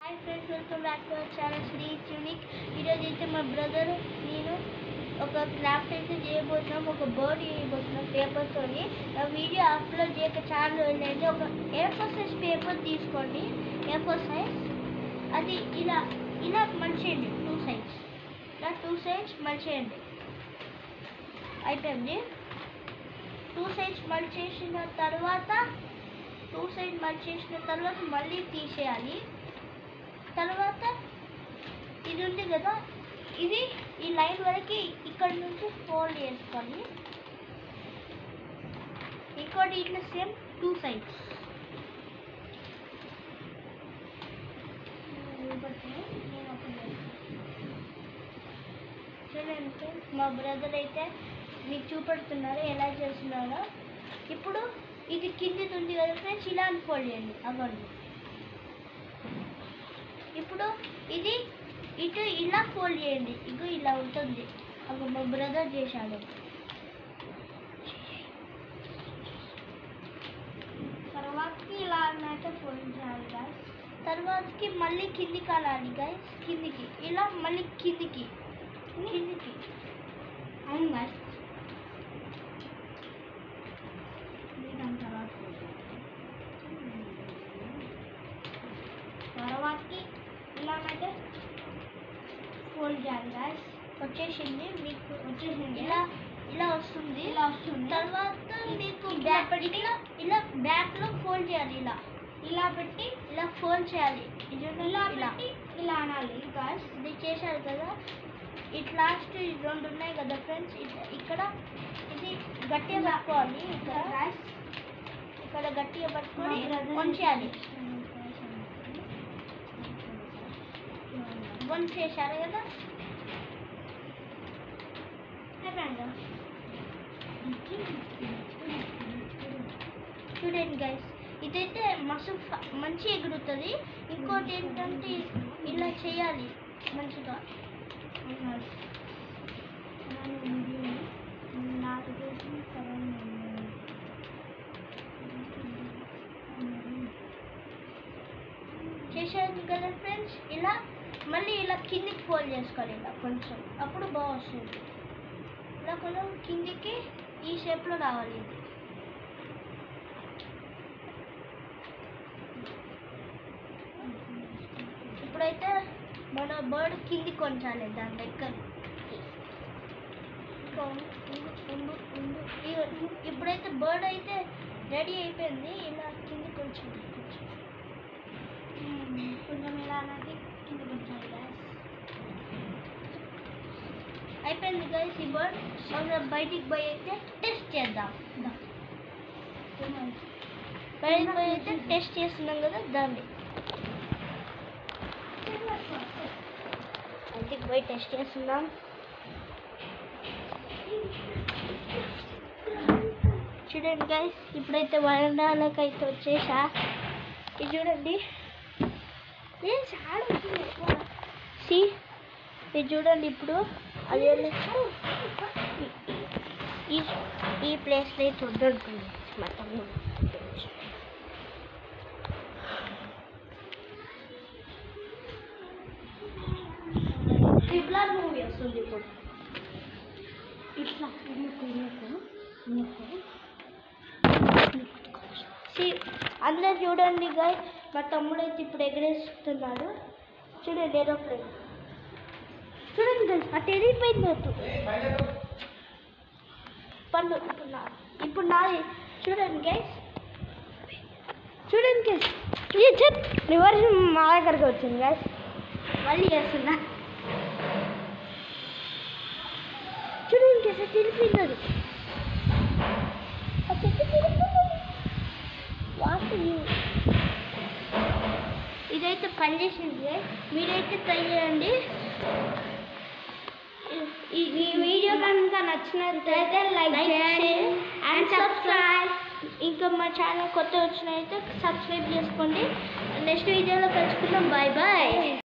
Hi friends, welcome back to our channel Sri unique. ఈరోజు అయితే మా బ్రదర్ నేను ఒక క్రాఫ్ట్ అయితే చేయబోతున్నాం, ఒక బర్డ్ చేయబోతున్నాం పేపర్తోని. ఆ వీడియో అప్లోడ్ చేయక చాలా రోజులైతే ఒక A4 సైజ్ పేపర్ తీసుకోండి, A4 సైజ్. అది ఇలా ఇలా మలిచేయండి, 2 సైజ్, ఇలా 2 సైజ్ మలిచేయండి. అయిపోయింది. 2 సైజ్ మలిచేసిన తర్వాత మళ్ళీ తీసేయాలి. తర్వాత ఇది ఉంది కదా, ఇది ఈ లైన్ వరకు ఇక్కడ నుంచి ఫోల్డ్ చేసుకోవాలి. ఇంకోటి ఇట్లా సేమ్ 2 సైడ్స్. చూడండి, మా బ్రదర్ అయితే మీకు చూపెడుతున్నారు ఎలా చేస్తున్నారో. ఇప్పుడు ఇది కింది ఉంది కదా ఫ్రెండ్స్, ఇలా ఫోల్డ్ చేయండి. అవ్వండి. ఇప్పుడు ఇది ఇటు ఇలా ఫోల్డ్ చేయండి. ఇగో ఇలా ఉంటుంది. అప్పుడు మా బ్రదర్ చేశాడు. తర్వాతకి ఇలా అయితే ఫోల్డ్ చేయాలి గాయస్. తర్వాతకి మళ్ళీ కిందికి అనాలి గాయస్, కిందికి ఇలా మళ్ళీ కిందికి. అవును గాయస్. తర్వాతకి ఇలానైతే ఫోల్డ్ చేయాలి గాయస్. వచ్చేసింది, మీకు వచ్చేసింది. ఇలా వస్తుంది. తర్వాత మీకు ఇలా బ్యాక్లో ఫోల్డ్ చేయాలి. ఇలా పెట్టి ఇలా ఫోల్డ్ చేయాలి. ఇలా అనాలి గాయస్. ఇది చేశారు కదా. ఇట్లా లాస్ట్ 2 ఉన్నాయి కదా ఫ్రెండ్స్, ఇక్కడ ఇది గట్టిగా పట్టుకోవాలి. ఇక్కడ గట్టిగా పట్టుకొని వంచేయాలి. చేశారు కదా. చూడండి గైస్, ఇదైతే మస్తు మంచి ఎగురుతుంది. ఇంకోటి ఏంటంటే ఇలా చేయాలి మంచిగా. చేశారు కదా ఫ్రెండ్స్. ఇలా మళ్ళీ ఇలా కిందికి ఫోల్డ్ చేసుకోవాలి. ఇలా కొంచెం, అప్పుడు బాగా వస్తుంది. ఇలా కొంచెం కిందికి ఈ షేప్లో రావాలి. ఇది ఇప్పుడైతే మన బర్డ్ కిందికి కొంచాలి. దాని దగ్గర ఇప్పుడైతే బర్డ్ అయితే రెడీ అయిపోయింది. ఇలా కిందికి కొంచెం ఇలా అనేది కిందికి కొంచాలి గాయస్. అయిపోయింది గాయస్. ఈ బర్డ్ బయటికి పోయి అయితే టెస్ట్ చేద్దాం. బయటికి పోయి అయితే టెస్ట్ చేస్తున్నాం కదా, దాన్ని బయటికి పోయి టెస్ట్ చేస్తున్నాం. చూడండి గైస్, ఇప్పుడైతే వరండాలకు అయితే వచ్చేసా. ఇది చూడండి, ఇది చూడండి. ఇప్పుడు అది ఈ ప్లేస్లో అయితే ఉంటుంది మా తమ్ముడు. ట్రిపుల్ R మూవీ వస్తుంది ఇప్పుడు. ఇట్లా అందరు చూడండి గాయ్, మా తమ్ముడు అయితే ఇప్పుడు ఎగరేస్తున్నాడు. చూడండి ఏరోప్లేన్. చూడండి గైస్, అటు ఎగిరిపోయింది. పండు ఇప్పుడు నాది. చూడండి గైస్, రివర్స్ మా దగ్గరకు వచ్చింది గైస్. మళ్ళీ చేస్తున్నా. చూడండి గైస్, అటు వెళ్ళిపోయింది. ఇదైతే పనిచేసింది. మీరైతే ట్రై చేయండి. ఈ వీడియో కనుక నచ్చినట్లయితే లైక్ చేయండి అండ్ సబ్స్క్రైబ్. ఇంకా మా ఛానల్ కొత్త వచ్చినైతే సబ్స్క్రైబ్ చేసుకోండి. నెక్స్ట్ వీడియోలో కలుసుకుందాం. Bye bye.